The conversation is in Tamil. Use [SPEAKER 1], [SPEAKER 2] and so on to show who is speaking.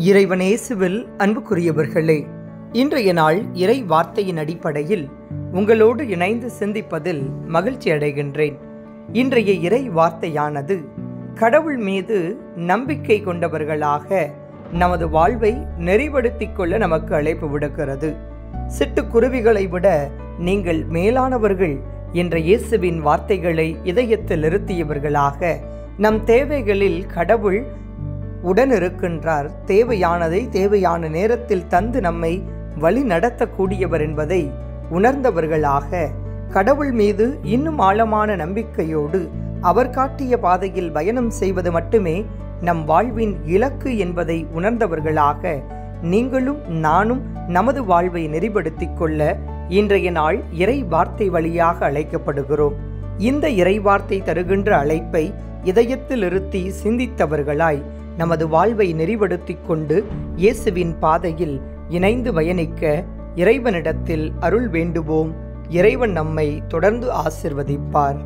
[SPEAKER 1] இறைவனேசுவில் அன்புக்குரியவர்களே, இன்றைய நாள் இறை வார்த்தையின் அடிப்படையில் உங்களோடு இணைந்து சிந்திப்பதில் மகிழ்ச்சி அடைகின்றேன். இன்றைய இறை வார்த்தையானது கடவுள் மீது நம்பிக்கை கொண்டவர்களாக நமது வாழ்வை நெறிப்படுத்திக் கொள்ள நமக்கு அழைப்பு விடுக்கிறது. சிட்டுக்குருவிகளை விட நீங்கள் மேலானவர்கள் என்ற இயேசுவின் வார்த்தைகளை இதயத்தில் நிறுத்தியவர்களாக நம் தேவைகளில் கடவுள் உடன் இருக்கின்றார். தேவையானதை தேவையான நேரத்தில் தந்து நம்மை வழி நடத்தக்கூடியவர் என்பதை உணர்ந்தவர்களாக கடவுள் மீது இன்னும் ஆழமான நம்பிக்கையோடு அவர் காட்டிய பாதையில் பயணம் செய்வது மட்டுமே நம் வாழ்வின் இலக்கு என்பதை உணர்ந்தவர்களாக நீங்களும் நானும் நமது வாழ்வை நெறிப்படுத்திக் கொள்ள இன்றைய நாள் இறை வார்த்தை வழியாக அழைக்கப்படுகிறோம். இந்த இறை வார்த்தை தருகின்ற அழைப்பை இதயத்தில் இருத்தி சிந்தித்தவர்களாய் நமது வாழ்வை நெறிப்படுத்திக் கொண்டு இயேசுவின் பாதையில் இணைந்து பயணிக்க இறைவனிடத்தில் அருள் வேண்டுவோம். இறைவன் நம்மை தொடர்ந்து ஆசிர்வதிப்பார்.